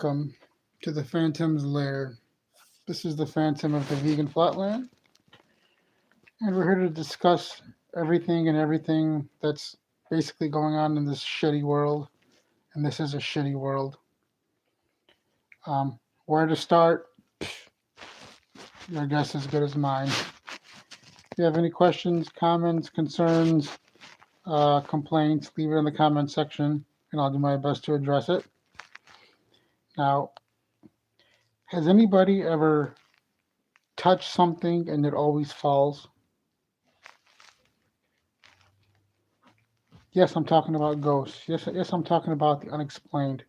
Welcome to the Phantom's Lair. This is the Phantom of the Vegan Flatland, and we're here to discuss everything that's basically going on in this shitty world. And this is a shitty world. Where to start? Your guess is as good as mine. If you have any questions, comments, concerns, complaints, leave it in the comment section, and I'll do my best to address it. Now, has anybody ever touched something and it always falls? Yes, I'm talking about ghosts. Yes, I'm talking about the unexplained.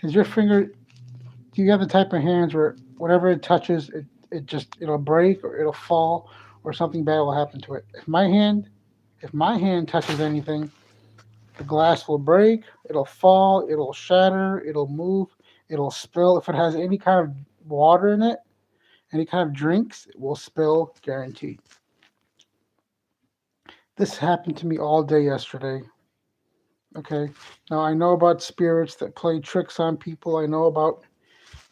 Is your finger? Do you have the type of hands where whatever it touches, it'll break or it'll fall or something bad will happen to it? If my hand touches anything, the glass will break, it'll fall, it'll shatter, it'll move, it'll spill. If it has any kind of water in it, any kind of drinks, it will spill, guaranteed. This happened to me all day yesterday. Okay. Now I know about spirits that play tricks on people. I know about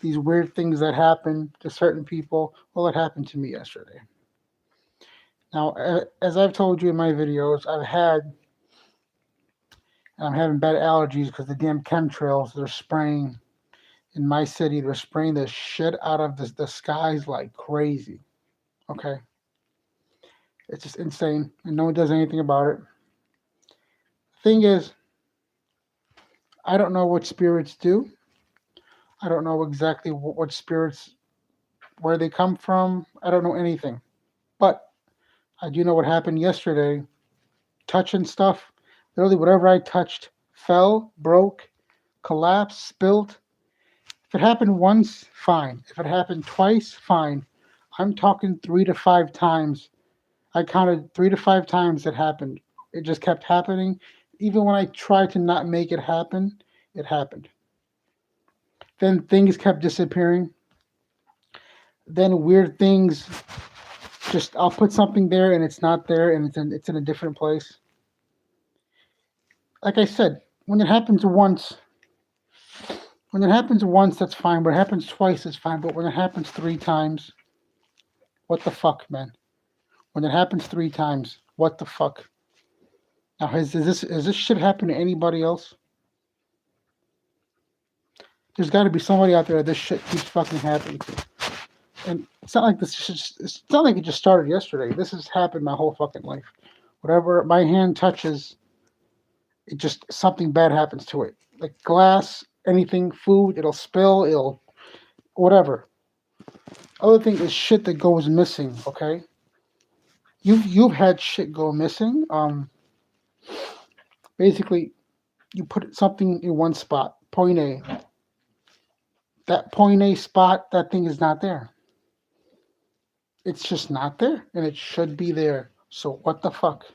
these weird things that happen to certain people. Well, it happened to me yesterday. Now, as I've told you in my videos, I'm having bad allergies because the damn chemtrails they're spraying in my city. They're spraying the shit out of the skies like crazy. Okay. It's just insane, and no one does anything about it. The thing is, I don't know what spirits do. I don't know exactly what spirits, where they come from. I don't know anything. But I do know what happened yesterday. Touching stuff, literally whatever I touched fell, broke, collapsed, spilled. If it happened once, fine. If it happened twice, fine. I'm talking 3 to 5 times. I counted 3 to 5 times it happened. It just kept happening. Even when I tried to not make it happen, it happened. Then things kept disappearing. Then weird things, just I'll put something there and it's not there and it's in a different place. Like I said, when it happens once, that's fine. When it happens twice, it's fine. But when it happens 3 times, what the fuck, man? When it happens 3 times, what the fuck? Now, has this shit happened to anybody else? There's got to be somebody out there that this shit keeps fucking happening to. And it's not like it's not like it just started yesterday. This has happened my whole fucking life. Whatever my hand touches, it just something bad happens to it. Like glass, anything, food, it'll spill, it'll whatever. Other thing is shit that goes missing. Okay, you've had shit go missing. Basically, you put something in one spot, point A. That point A spot, that thing is not there. It's just not there, and it should be there. So what the fuck?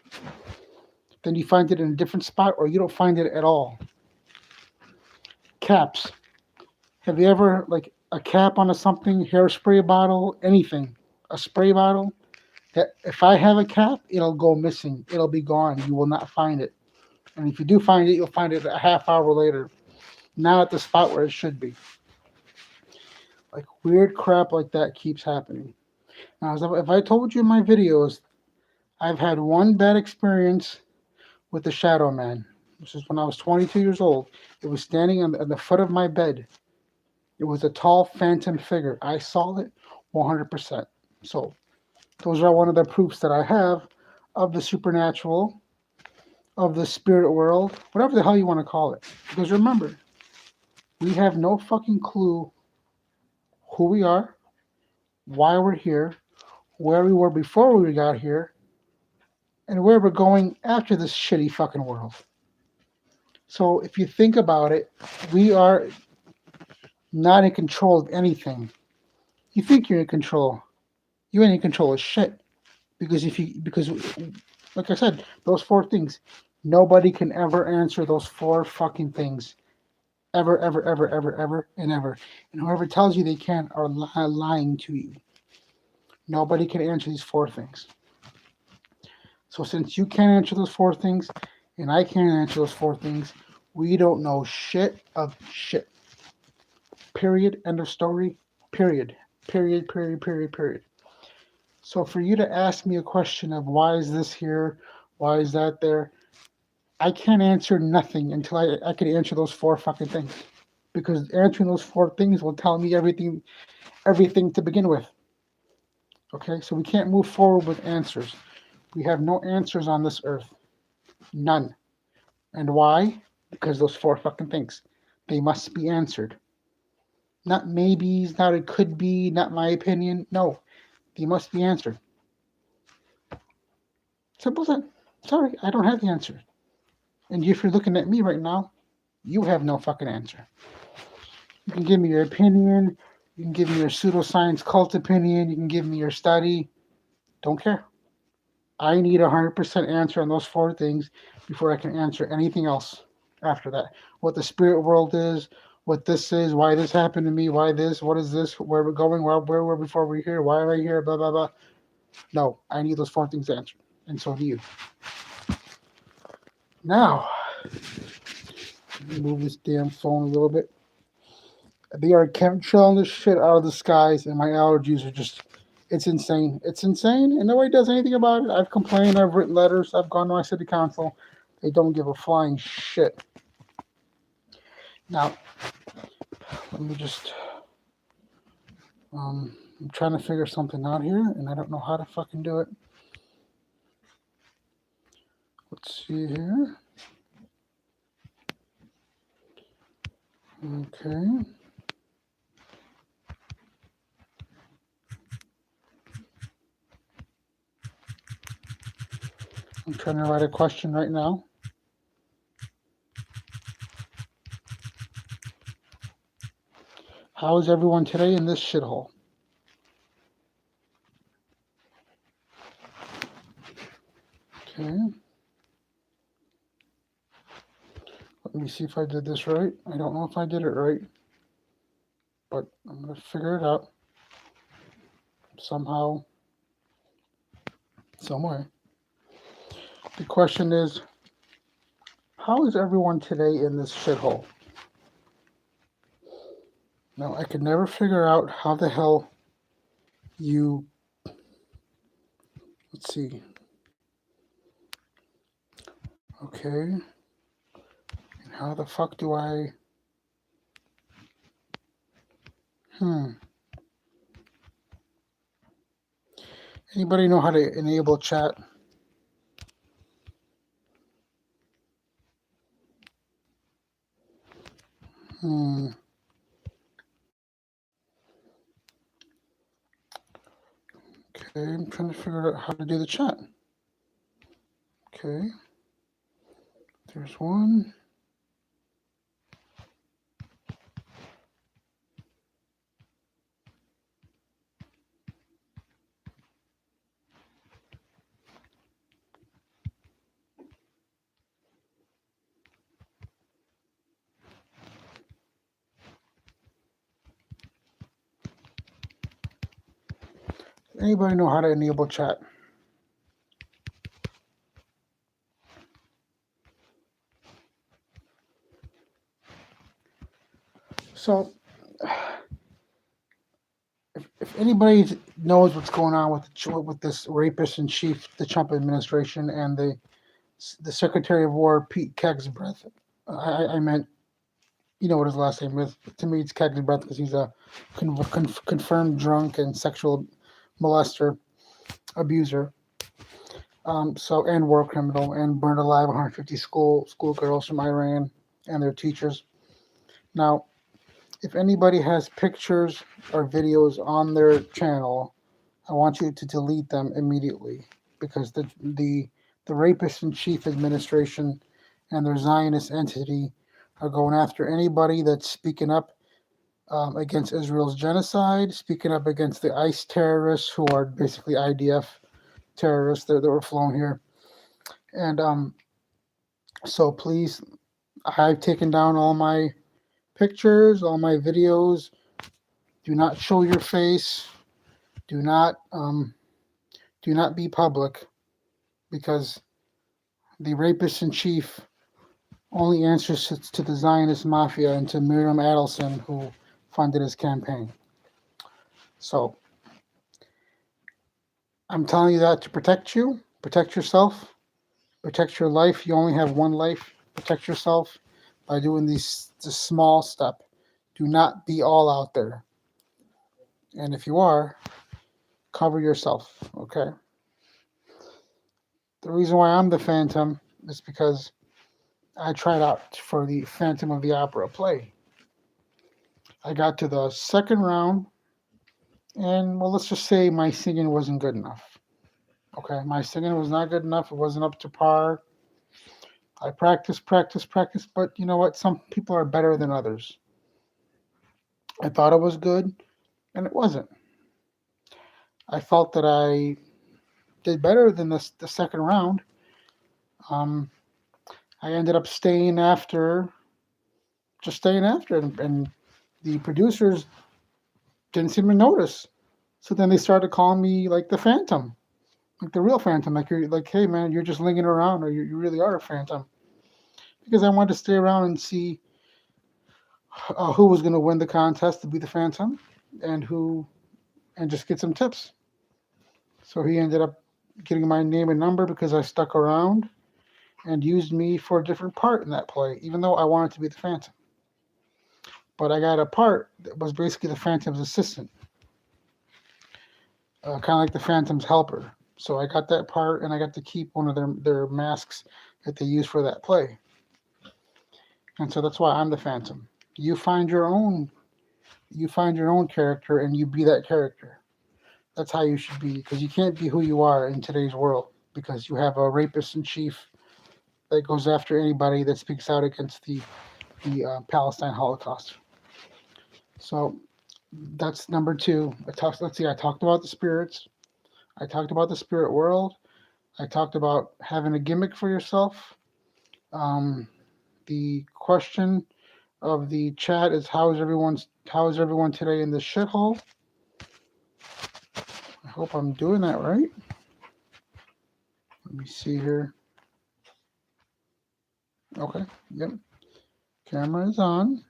Then you find it in a different spot, or you don't find it at all. Caps. Have you ever like a cap on a something, hairspray bottle, anything, a spray bottle? That if I have a cap, it'll go missing. It'll be gone. You will not find it. And if you do find it, you'll find it a half hour later. Not at the spot where it should be. Like weird crap like that keeps happening. Now, if I told you in my videos, I've had one bad experience with the Shadow Man. This is when I was 22 years old. It was standing on the foot of my bed. It was a tall phantom figure. I saw it 100%. So those are one of the proofs that I have of the supernatural, of the spirit world, whatever the hell you want to call it. Because remember, we have no fucking clue who we are, why we're here, where we were before we got here, and where we're going after this shitty fucking world. So if you think about it, we are not in control of anything. You think you're in control. You ain't in control of shit. Because like I said, those 4 things, nobody can ever answer those 4 fucking things. Ever, ever, ever, ever, ever, and ever. And whoever tells you they can are lying to you. Nobody can answer these 4 things. So since you can't answer those 4 things, and I can't answer those 4 things, we don't know shit of shit. Period. End of story. Period. Period. Period. Period. Period. So for you to ask me a question of why is this here, why is that there, I can't answer nothing until I can answer those four fucking things. Because answering those four things will tell me everything to begin with. Okay, so we can't move forward with answers. We have no answers on this earth. None. And why? Because those four fucking things. They must be answered. Not maybes, not it could be, not my opinion. No. They must be answered. Simple as that. Sorry, I don't have the answer. And if you're looking at me right now, you have no fucking answer. You can give me your opinion. You can give me your pseudoscience cult opinion. You can give me your study. Don't care. I need a 100% answer on those four things before I can answer anything else after that. What the spirit world is, what this is, why this happened to me, why this, what is this, where we're going, where we're before we're here, why am I here, blah, blah, blah. No, I need those four things answered. And so do you. Now, move this damn phone a little bit. They are chemtrailing this shit out of the skies, and my allergies are just, it's insane. It's insane, and nobody does anything about it. I've complained, I've written letters, I've gone to my city council. They don't give a flying shit. Now, let me just, I'm trying to figure something out here, and I don't know how to fucking do it. Let's see here. Okay. I'm trying to write a question right now. How is everyone today in this shithole? Okay. Let me see if I did this right. I don't know if I did it right, but I'm going to figure it out somehow, some way. The question is, how is everyone today in this shithole? Now, I could never figure out how the hell you, let's see. Okay. And how the fuck do I, Anybody know how to enable chat? Okay, I'm trying to figure out how to do the chat. Okay. There's one. Anybody know how to enable chat? So, if anybody knows what's going on with this rapist in chief, the Trump administration, and the Secretary of War, Pete Kegsbreath, I meant, you know what his last name is. To me, it's Kegsbreath because he's a confirmed drunk and sexual molester, abuser. And war criminal, and burned alive 150 schoolgirls from Iran and their teachers. Now, if anybody has pictures or videos on their channel, I want you to delete them immediately, because the rapist in chief administration and their Zionist entity are going after anybody that's speaking up against Israel's genocide, speaking up against the ICE terrorists, who are basically IDF terrorists that were flown here. And so please, I've taken down all my pictures, all my videos. Do not show your face. Do not be public, because the rapist in chief only answers to the Zionist mafia and to Miriam Adelson, who funded his campaign. So I'm telling you that to protect you, protect yourself, protect your life. You only have one life. Protect yourself by doing this small step. Do not be all out there. And if you are, cover yourself. Okay. The reason why I'm the Phantom is because I tried out for the Phantom of the Opera play. I got to the second round, and well, let's just say my singing wasn't good enough. Okay, my singing was not good enough. It wasn't up to par. I practiced, but you know what? Some people are better than others. I thought it was good, and it wasn't. I felt that I did better than the second round. Um, I ended up staying after, and the producers didn't seem to notice. So then they started calling me like the Phantom, like the real Phantom. Like you're like, hey man, you're just lingering around, or you really are a Phantom. Because I wanted to stay around and see who was going to win the contest to be the Phantom, and and just get some tips. So he ended up getting my name and number because I stuck around and used me for a different part in that play, even though I wanted to be the Phantom. But I got a part that was basically the Phantom's assistant, kind of like the Phantom's helper. So I got that part, and I got to keep one of their masks that they use for that play. And so that's why I'm the Phantom. You find your own, you find your own character, and you be that character. That's how you should be, because you can't be who you are in today's world, because you have a rapist in chief that goes after anybody that speaks out against the Palestine Holocaust. So that's number two. Let's see. I talked about the spirits. I talked about the spirit world. I talked about having a gimmick for yourself. Um, the question of the chat is how is everyone today in this shithole? I hope I'm doing that right. Let me see here. Okay. Yep. Camera is on.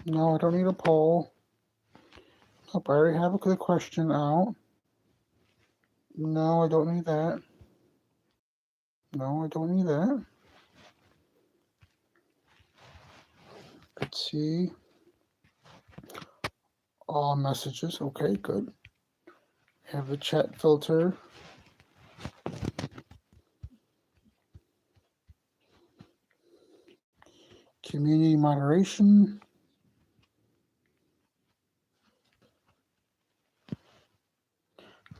No, I don't need a poll. Nope, I already have the question out. No, I don't need that. No, I don't need that. Let's see. All messages. Okay, good. Have the chat filter. Community moderation.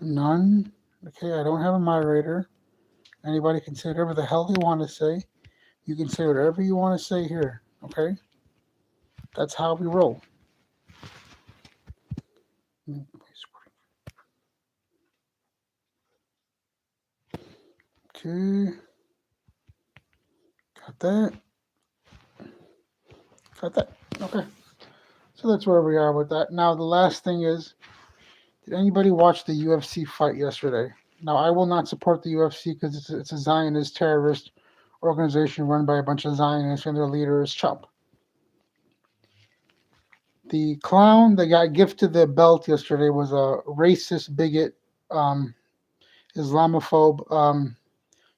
None. Okay, I don't have a moderator. Anybody can say whatever the hell they want to say. You can say whatever you want to say here. Okay? That's how we roll. Okay. Got that. Got that. Okay. So that's where we are with that. Now, the last thing is, did anybody watch the UFC fight yesterday? Now, I will not support the UFC because it's a Zionist terrorist organization run by a bunch of Zionists, and their leader is Trump. The clown that got gifted the belt yesterday was a racist, bigot, Islamophobe,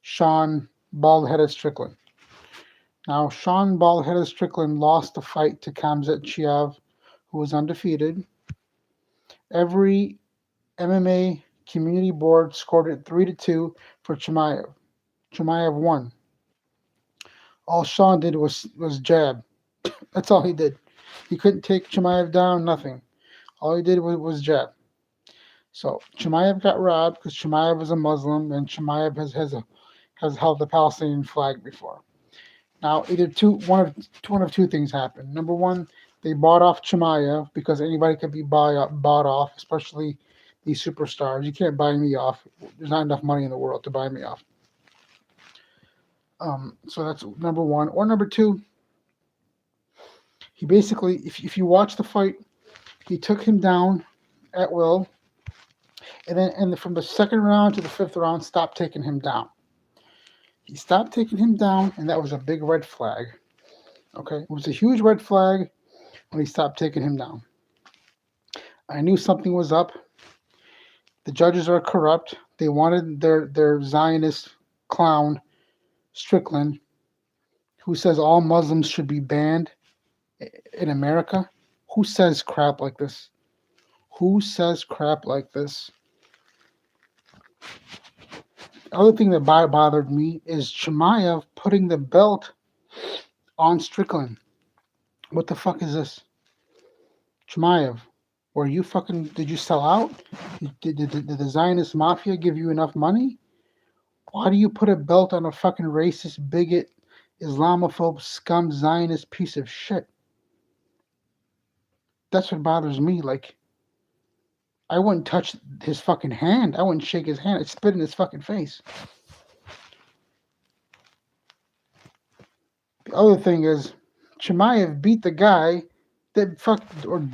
Sean Bald-Headed Strickland. Now, Sean Bald-Headed Strickland lost the fight to Khamzat Chimaev, who was undefeated. Every MMA community board scored it 3-2 for Chimaev. Chimaev won. All Sean did was jab. That's all he did. He couldn't take Chimaev down, nothing. All he did was jab. So Chimaev got robbed because Chimaev is a Muslim, and Chimaev has held the Palestinian flag before. Now, one of two things happened. Number one, they bought off Chimaev because anybody could be bought off, especially these superstars. You can't buy me off. There's not enough money in the world to buy me off. So that's number one. Or number two, he basically, if you watch the fight, he took him down at will, and then from the second round to the fifth round, stopped taking him down. He stopped taking him down, and that was a big red flag. Okay, it was a huge red flag when he stopped taking him down. I knew something was up. The judges are corrupt. They wanted their Zionist clown Strickland, who says all Muslims should be banned in America. Who says crap like this? Who says crap like this? The other thing that bothered me is Chimaev putting the belt on Strickland. What the fuck is this? Chimaev, did you sell out? Did the Zionist mafia give you enough money? Why do you put a belt on a fucking racist, bigot, Islamophobe, scum, Zionist piece of shit? That's what bothers me. Like, I wouldn't touch his fucking hand. I wouldn't shake his hand. I'd spit in his fucking face. The other thing is, Chimaev beat the guy that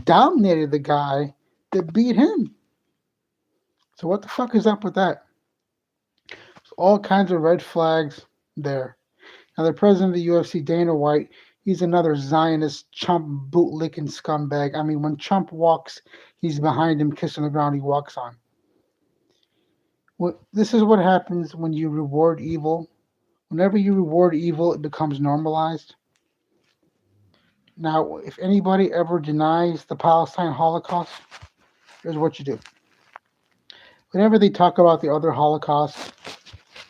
dominated the guy that beat him. So what the fuck is up with that? There's all kinds of red flags there. Now the president of the UFC, Dana White, he's another Zionist chump bootlicking scumbag. I mean, when Trump walks, he's behind him kissing the ground he walks on. This is what happens when you reward evil. Whenever you reward evil, it becomes normalized. Now, if anybody ever denies the Palestine Holocaust, here's what you do. Whenever they talk about the other Holocaust,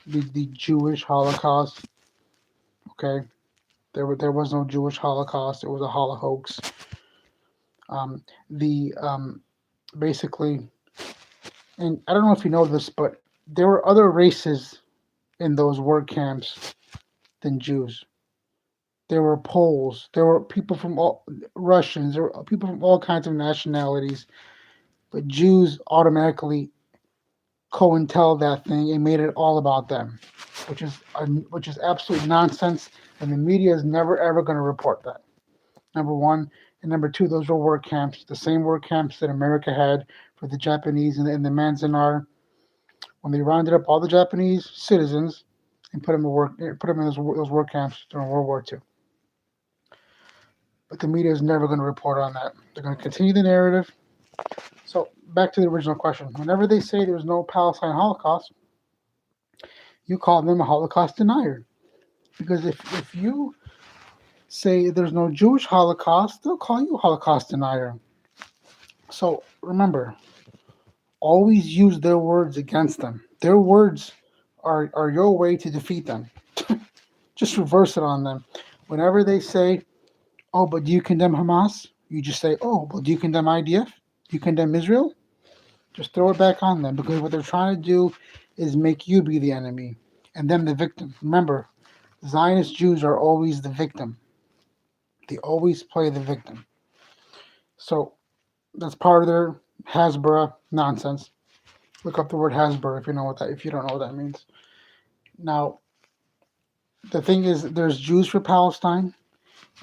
the Jewish Holocaust, okay, there was no Jewish Holocaust. It was a hoax. Basically, and I don't know if you know this, but there were other races in those work camps than Jews. There were Poles. There were people from Russians. There were people from all kinds of nationalities. But Jews automatically co-intel that thing and made it all about them, which is absolute nonsense. And the media is never ever going to report that. Number one, and number two, those were work camps, the same work camps that America had for the Japanese in the Manzanar, when they rounded up all the Japanese citizens and put them in those work camps during World War II. But the media is never going to report on that. They're going to continue the narrative. So back to the original question. Whenever they say there's no Palestine Holocaust, you call them a Holocaust denier. Because if you say there's no Jewish Holocaust, they'll call you a Holocaust denier. So remember, always use their words against them. Their words are your way to defeat them. Just reverse it on them. Whenever they say, oh, but do you condemn Hamas? You just say, oh, but do you condemn IDF? Do you condemn Israel? Just throw it back on them, because what they're trying to do is make you be the enemy and them the victim. Remember, Zionist Jews are always the victim. They always play the victim. So that's part of their Hasbara nonsense. Look up the word Hasbara if you don't know what that means. Now, the thing is, there's Jews for Palestine,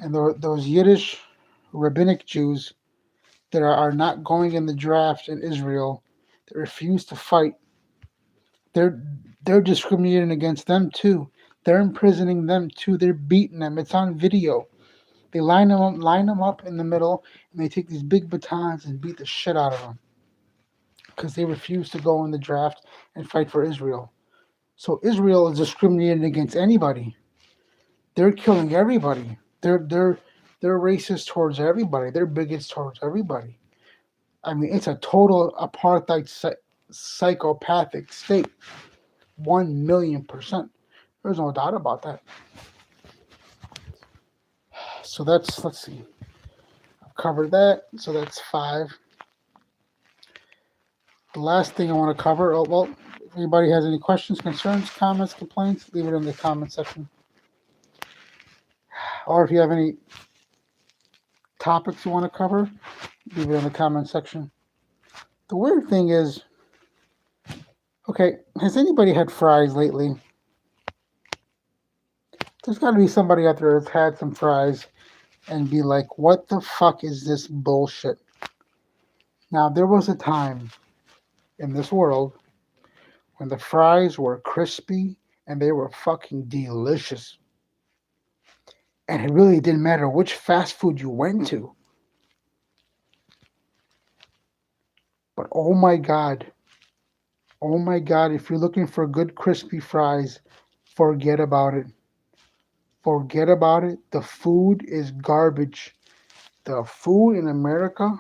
and those Yiddish rabbinic Jews that are not going in the draft in Israel, that refuse to fight. They're discriminating against them too. They're imprisoning them too. They're beating them. It's on video. They line them up in the middle, and they take these big batons and beat the shit out of them because they refuse to go in the draft and fight for Israel. So Israel is discriminating against anybody. They're killing everybody. They're racist towards everybody. They're bigots towards everybody. I mean, it's a total apartheid psychopathic state. 1,000,000%. There's no doubt about that. So let's see. I've covered that. So that's 5. The last thing I want to cover, if anybody has any questions, concerns, comments, complaints, leave it in the comment section. Or if you have any topics you want to cover, leave it in the comment section. The weird thing is, okay, has anybody had fries lately? There's got to be somebody out there that's had some fries and be like, what the fuck is this bullshit? Now, there was a time in this world when the fries were crispy and they were fucking delicious. And it really didn't matter which fast food you went to. But oh my God, if you're looking for good crispy fries, forget about it. Forget about it. The food is garbage. The food in America,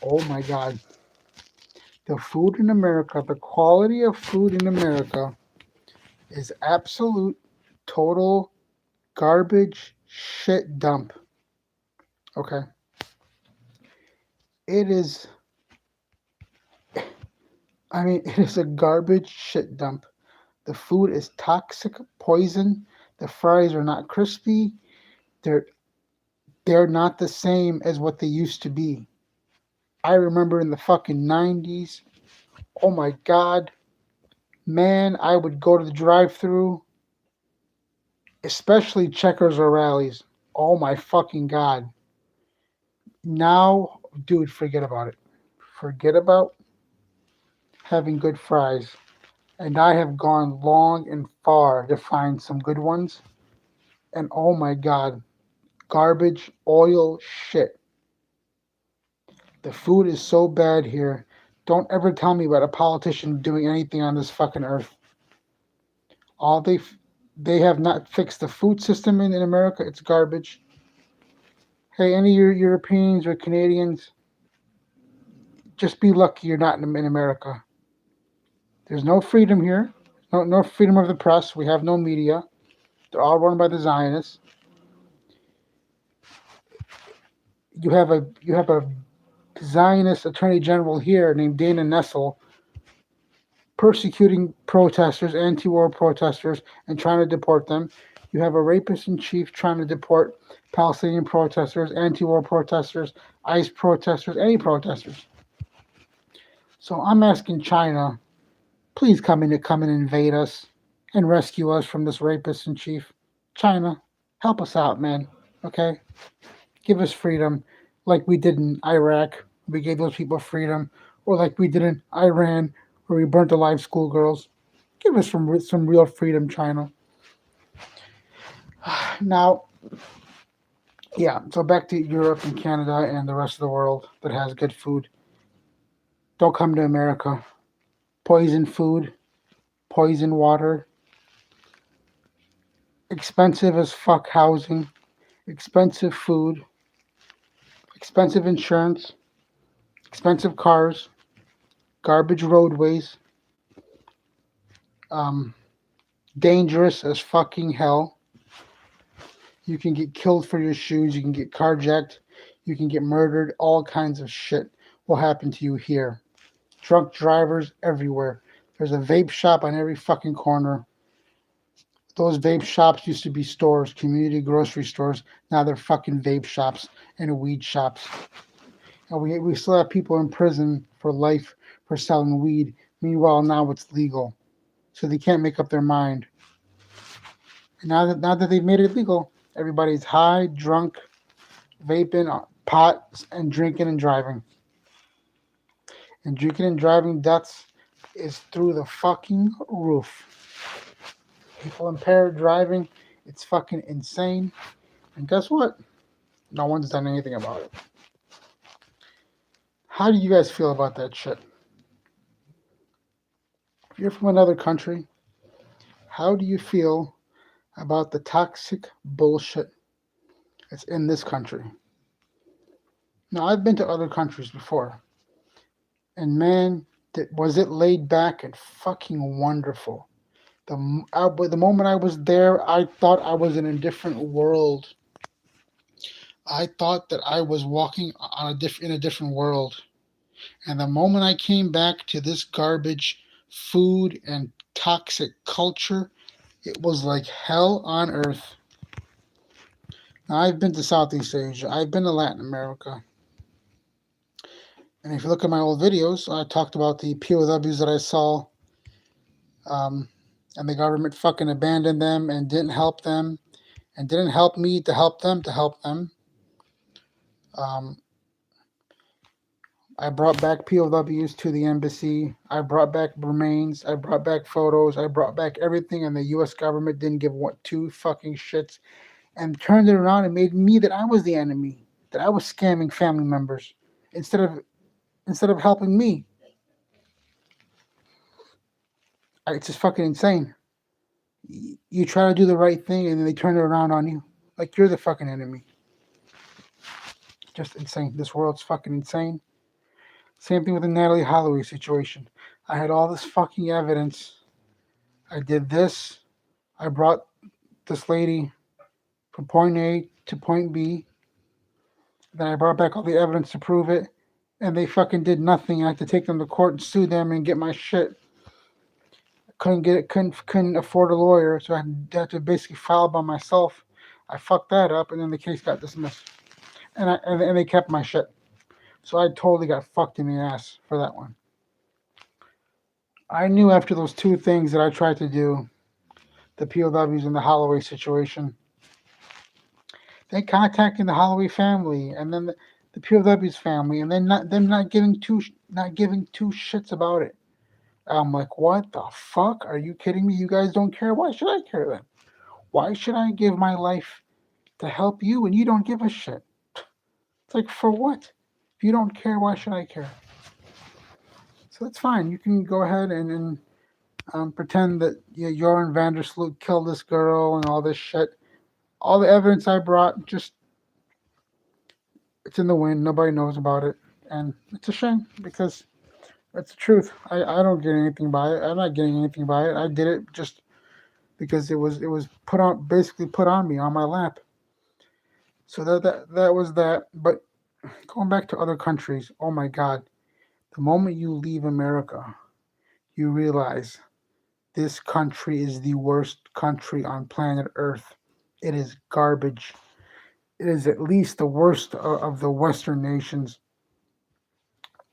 oh my God. The food in America, the quality of food in America is absolute, total garbage shit dump. Okay. It is, it is a garbage shit dump. The food is toxic, poison. The fries are not crispy. They're they're not the same as what they used to be. I remember in the fucking 90s, oh my God, man, I would go to the drive-through, especially Checkers or Rallies. Oh my fucking God. Now, dude, forget about it. Forget about having good fries. And I have gone long and far to find some good ones. And oh my God, garbage, oil, shit. The food is so bad here. Don't ever tell me about a politician doing anything on this fucking earth. All they have not fixed the food system in America. It's garbage. Hey, any of your Europeans or Canadians, just be lucky you're not in America. There's no freedom here. No freedom of the press. We have no media. They're all run by the Zionists. You have a Zionist attorney general here named Dana Nessel persecuting protesters, anti-war protesters, and trying to deport them. You have a rapist in chief trying to deport Palestinian protesters, anti-war protesters, ICE protesters, any protesters. So I'm asking China, please come and invade us and rescue us from this rapist in chief. China, help us out, man. Okay? Give us freedom like we did in Iraq. We gave those people freedom. Or like we did in Iran where we burnt alive schoolgirls. Give us some real freedom, China. Now, yeah, so back to Europe and Canada and the rest of the world that has good food. Don't come to America. Poison food, poison water, expensive as fuck housing, expensive food, expensive insurance, expensive cars, garbage roadways, um, dangerous as fucking hell. You can get killed for your shoes, you can get carjacked, you can get murdered, all kinds of shit will happen to you here. Drunk drivers everywhere. There's a vape shop on every fucking corner. Those vape shops used to be stores, community grocery stores. Now they're fucking vape shops and weed shops. And we still have people in prison for life for selling weed. Meanwhile, now it's legal. So they can't make up their mind. And now that they've made it legal, everybody's high, drunk, vaping, pot, and drinking and driving. And drinking and driving deaths is through the fucking roof. People impaired driving, it's fucking insane. And guess what? No one's done anything about it. How do you guys feel about that shit? If you're from another country, how do you feel about the toxic bullshit that's in this country? Now, I've been to other countries before, and man, was it laid back and fucking wonderful. The moment I was there, I thought I was in a different world. I thought that I was walking in a different world. And the moment I came back to this garbage food and toxic culture, it was like hell on earth. Now, I've been to Southeast Asia. I've been to Latin America. And if you look at my old videos, I talked about the POWs that I saw. And the government fucking abandoned them and didn't help them. And didn't help me to help them. I brought back POWs to the embassy. I brought back remains. I brought back photos. I brought back everything, and the U.S. government didn't give what two fucking shits, and turned it around and made me that I was the enemy, that I was scamming family members instead of helping me. It's just fucking insane. You try to do the right thing, and then they turn it around on you, like you're the fucking enemy. Just insane. This world's fucking insane. Same thing with the Natalie Holloway situation. I had all this fucking evidence. I did this. I brought this lady from point A to point B. Then I brought back all the evidence to prove it. And they fucking did nothing. I had to take them to court and sue them and get my shit. Couldn't get it, couldn't afford a lawyer, so I had to basically file by myself. I fucked that up, and then the case got dismissed. And they kept my shit. So I totally got fucked in the ass for that one. I knew after those two things that I tried to do, the POWs in the Holloway situation, they contacting the Holloway family and then the POWs family, and then not giving two shits about it. I'm like, what the fuck? Are you kidding me? You guys don't care. Why should I care then? Why should I give my life to help you when you don't give a shit? It's like, for what? If you don't care, why should I care? So that's fine. You can go ahead and pretend that Joran van der Sloot killed this girl and all this shit. All the evidence I brought, just it's in the wind. Nobody knows about it, and it's a shame because that's the truth. I don't get anything by it. I'm not getting anything by it. I did it just because it was basically put on me on my lap. So that was that. But going back to other countries, oh my God, the moment you leave America, you realize this country is the worst country on planet Earth. It is garbage. It is at least the worst of the Western nations,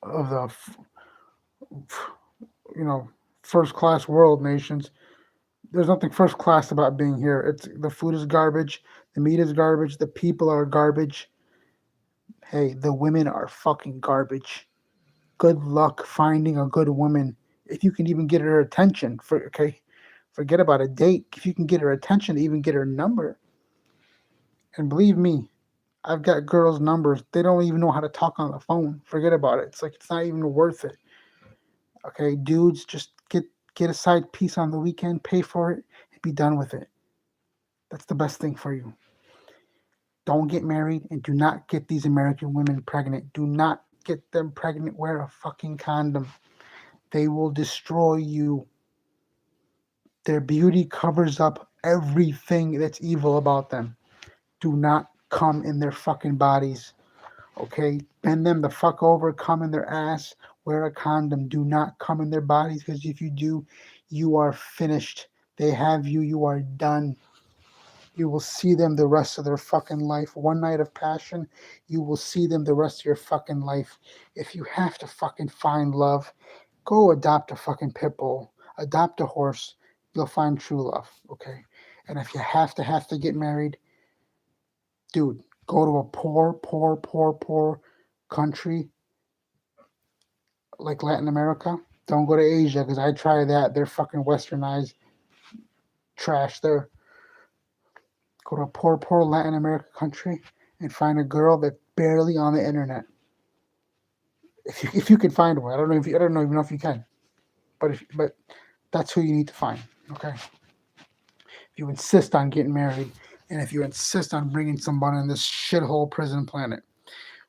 of the first class world nations. There's nothing first class about being here. It's the food is garbage, the meat is garbage, the people are garbage. Hey, the women are fucking garbage. Good luck finding a good woman if you can even get her attention. Forget about a date. If you can get her attention, even get her number. And believe me, I've got girls' numbers. They don't even know how to talk on the phone. Forget about it. It's like it's not even worth it. Okay, dudes, just get a side piece on the weekend, pay for it, and be done with it. That's the best thing for you. Don't get married and do not get these American women pregnant. Do not get them pregnant. Wear a fucking condom. They will destroy you. Their beauty covers up everything that's evil about them. Do not come in their fucking bodies. Okay? Bend them the fuck over, come in their ass, wear a condom. Do not come in their bodies, because if you do, you are finished. They have you, you are done. You will see them the rest of their fucking life. One night of passion, you will see them the rest of your fucking life. If you have to fucking find love, go adopt a fucking pit bull, adopt a horse. You'll find true love, okay? And if you have to get married, dude, go to a poor country like Latin America. Don't go to Asia, because I tried that. They're fucking westernized trash there. Go to a poor Latin American country and find a girl that's barely on the internet. If you can find one, I don't even know if you can, but that's who you need to find. Okay. If you insist on getting married, and if you insist on bringing somebody on this shithole prison planet,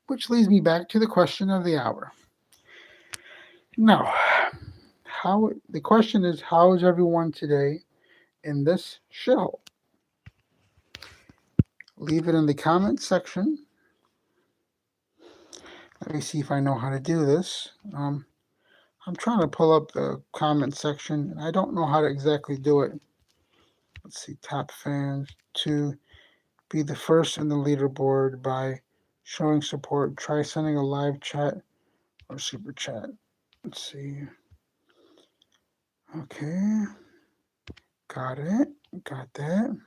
which leads me back to the question of the hour. Now, the question is, how is everyone today in this shithole? Leave it in the comment section. Let me see if I know how to do this. I'm trying to pull up the comment section, and I don't know how to exactly do it. Let's see, top fans to be the first in the leaderboard by showing support. Try sending a live chat or super chat. Let's see. Okay. Got it. Got that.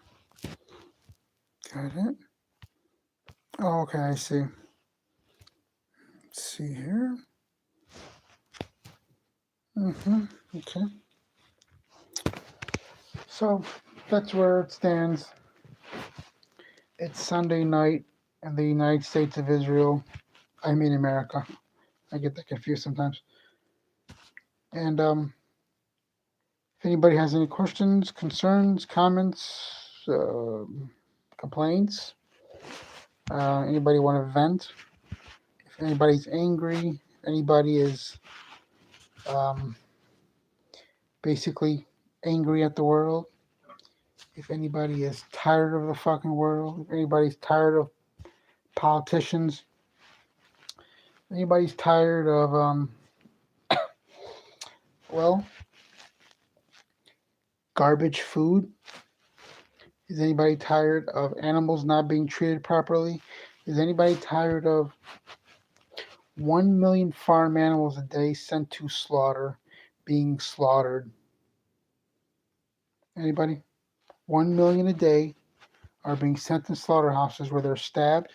Got it. Oh, okay, I see. Let's see here. Okay. So that's where it stands. It's Sunday night in the United States of Israel. I mean America. I get that confused sometimes. And if anybody has any questions, concerns, comments, complaints, anybody want to vent? If anybody's angry, if anybody is um, basically angry at the world, if anybody is tired of the fucking world, if anybody's tired of politicians, anybody's tired of well, garbage food. Is anybody tired of animals not being treated properly? Is anybody tired of 1 million farm animals a day sent to slaughter being slaughtered? Anybody? 1 million a day are being sent to slaughterhouses where they're stabbed,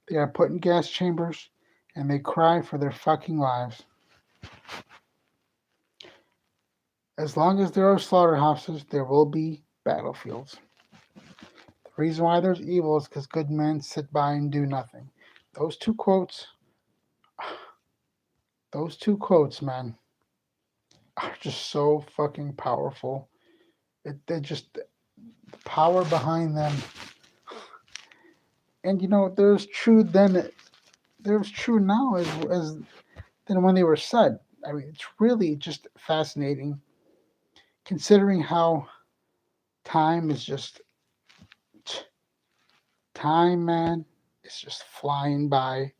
they are put in gas chambers, and they cry for their fucking lives. As long as there are slaughterhouses, there will be battlefields. The reason why there's evil is because good men sit by and do nothing. Those two quotes, man, are just so fucking powerful. They just, the power behind them. And there's true then, there's true now as than when they were said. I mean, it's really just fascinating considering how time is just time, man. It's just flying by.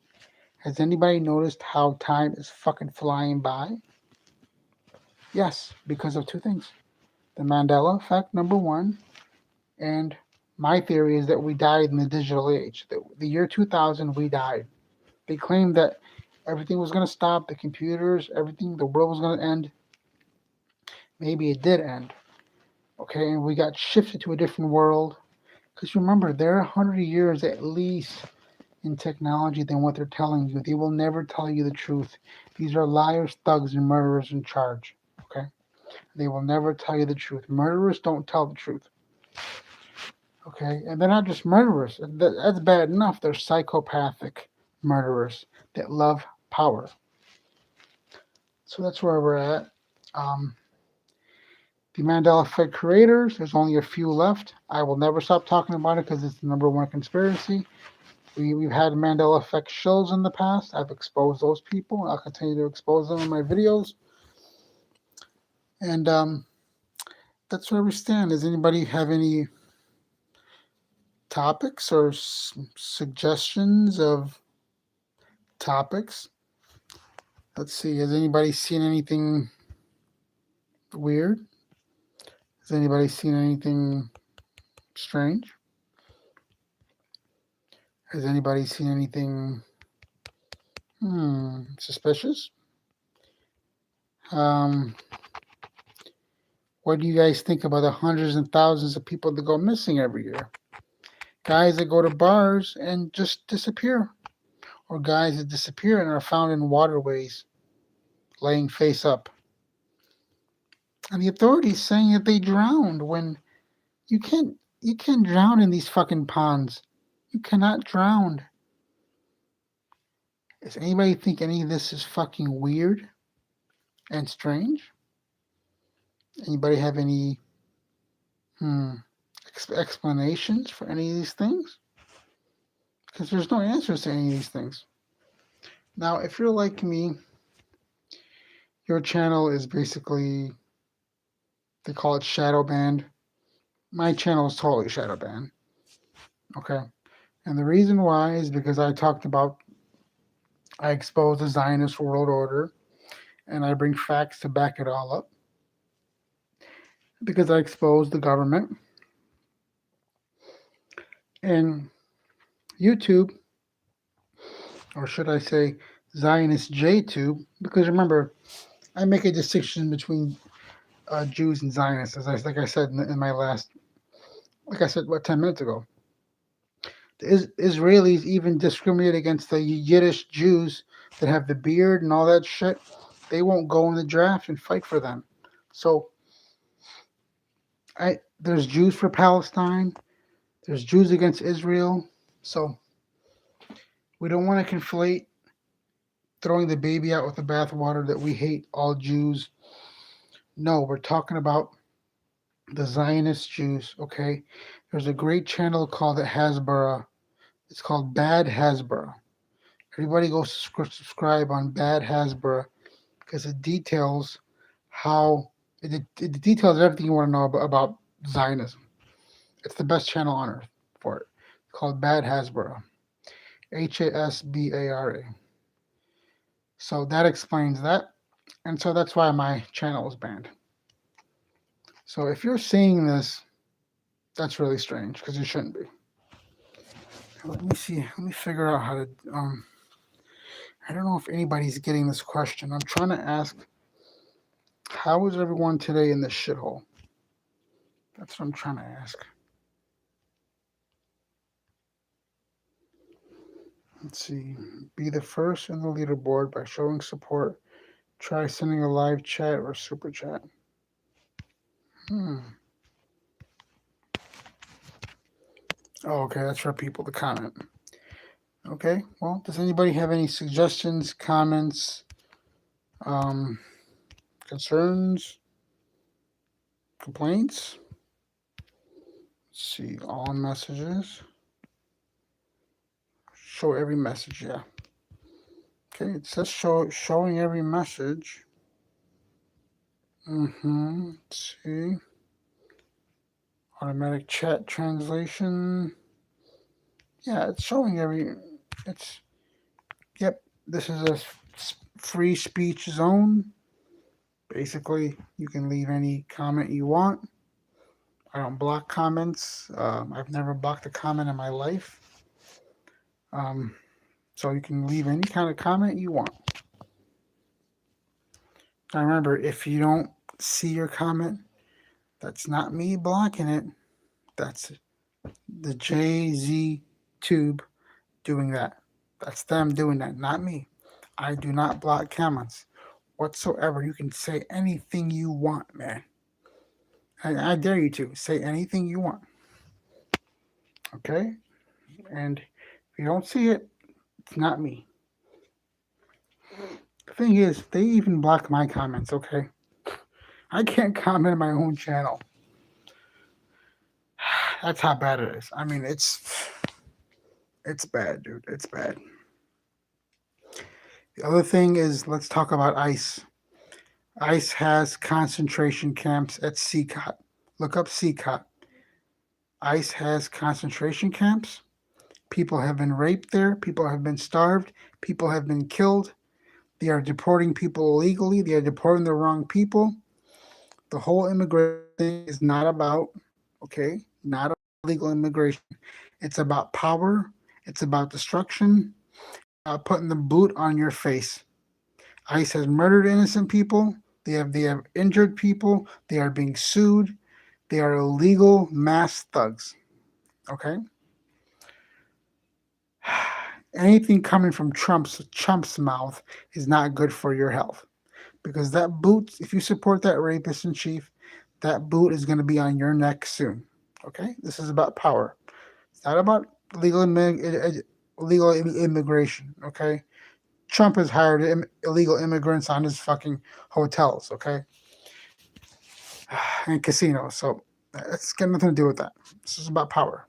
Has anybody noticed how time is fucking flying by? Yes, because of two things. The Mandela effect, number one, and my theory is that we died in the digital age. The year 2000, we died. They claimed that everything was going to stop, the computers, everything, the world was going to end. Maybe it did end. Okay, and we got shifted to a different world. Because remember, they're 100 years at least in technology than what they're telling you. They will never tell you the truth. These are liars, thugs, and murderers in charge. Okay? They will never tell you the truth. Murderers don't tell the truth. Okay? And they're not just murderers. That's bad enough. They're psychopathic murderers that love power. So that's where we're at. The Mandela Effect creators, there's only a few left. I will never stop talking about it because it's the number one conspiracy. We've had Mandela Effect shows in the past. I've exposed those people. I'll continue to expose them in my videos. And that's where we stand. Does anybody have any topics or suggestions of topics? Let's see. Has anybody seen anything weird? Has anybody seen anything strange? Has anybody seen anything suspicious? What do you guys think about the hundreds and thousands of people that go missing every year? Guys that go to bars and just disappear, or guys that disappear and are found in waterways, laying face up. And the authorities saying that they drowned when you can't drown in these fucking ponds. You cannot drown. Does anybody think any of this is fucking weird and strange? Anybody have any explanations for any of these things? Because there's no answers to any of these things. Now, if you're like me, your channel is basically, they call it shadow banned. My channel is totally shadow banned. Okay. And the reason why is because I expose the Zionist world order, and I bring facts to back it all up. Because I expose the government. And YouTube, or should I say Zionist JTube, because remember, I make a distinction between Jews and Zionists, like I said in my last, 10 minutes ago. The Israelis even discriminate against the Yiddish Jews that have the beard and all that shit. they won't go in the draft and fight for them. So there's Jews for Palestine, there's Jews against Israel. So we don't want to conflate throwing the baby out with the bathwater that we hate all Jews. No, we're talking about the Zionist Jews, okay? There's a great channel called the Hasbara. It's called Bad Hasbara. Everybody go subscribe on Bad Hasbara because it details it details everything you want to know about Zionism. It's the best channel on earth for it. It's called Bad Hasbara. Hasbara. So that explains that. And so that's why my channel is banned. So if you're seeing this, that's really strange because you shouldn't be. Let me see. Let me figure out how to. I don't know if anybody's getting this question. I'm trying to ask, how is everyone today in this shithole? That's what I'm trying to ask. Let's see. Be the first in the leaderboard by showing support. Try sending a live chat or super chat. Oh, okay, that's for people to comment. Okay, well, does anybody have any suggestions, comments, concerns, complaints? Let's see, all messages. Show every message, yeah. Okay, it says showing every message. Let's see. Automatic chat translation. Yeah, it's showing yep, this is a free speech zone. Basically, you can leave any comment you want. I don't block comments. I've never blocked a comment in my life. So you can leave any kind of comment you want. Now remember, if you don't see your comment, that's not me blocking it. That's the JZ Tube doing that. That's them doing that, not me. I do not block comments whatsoever. You can say anything you want, man. I dare you to say anything you want. Okay? And if you don't see it, it's not me. The thing is, they even block my comments, okay? I can't comment on my own channel. That's how bad it is. I mean, it's bad, dude. It's bad. The other thing is, let's talk about ICE. ICE has concentration camps at CCOT. Look up CCOT. ICE has concentration camps. People have been raped there. People have been starved. People have been killed. They are deporting people illegally. They are deporting the wrong people. The whole immigration thing is not about, not about legal immigration. It's about power. It's about destruction. Putting the boot on your face. ICE has murdered innocent people. They have injured people. They are being sued. They are illegal mass thugs. Okay? Anything coming from Trump's mouth is not good for your health. Because that boot, if you support that rapist in chief, that boot is going to be on your neck soon. Okay? This is about power. It's not about illegal immigration. Okay? Trump has hired illegal immigrants on his fucking hotels. Okay? And casinos. So it's got nothing to do with that. This is about power.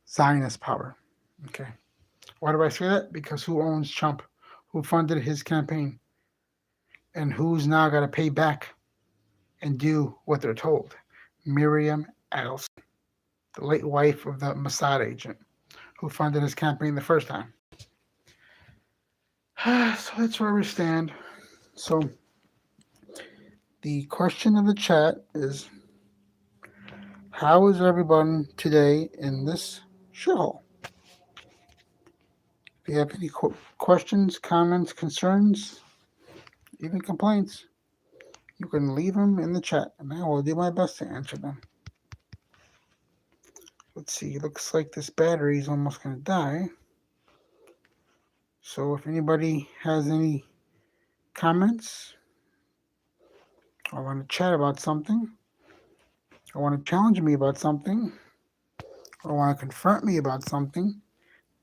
Zionist power. Okay. Why do I say that? Because who owns Trump? Who funded his campaign? And who's now got to pay back and do what they're told? Miriam Adelson, the late wife of the Mossad agent who funded his campaign the first time. So that's where we stand. So the question of the chat is, how is everyone today in this shithole? If you have any questions, comments, concerns, even complaints, you can leave them in the chat, and I will do my best to answer them. Let's see, looks like this battery is almost going to die. So if anybody has any comments, or want to chat about something, or want to challenge me about something, or want to confront me about something,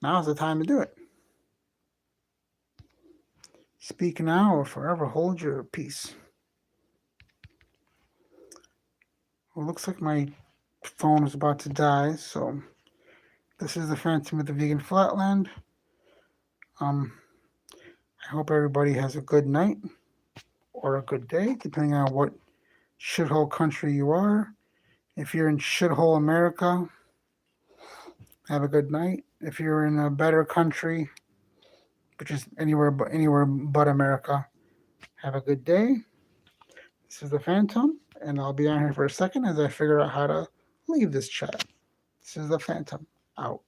now's the time to do it. Speak now or forever hold your peace. Well, looks like my phone is about to die, so this is the Phantom of the Vegan Flatland. I hope everybody has a good night or a good day, depending on what shithole country you are. If you're in shithole America, have a good night. If you're in a better country, which is anywhere but America, have a good day. This is the Phantom, and I'll be on here for a second as I figure out how to leave this chat. This is the Phantom, out.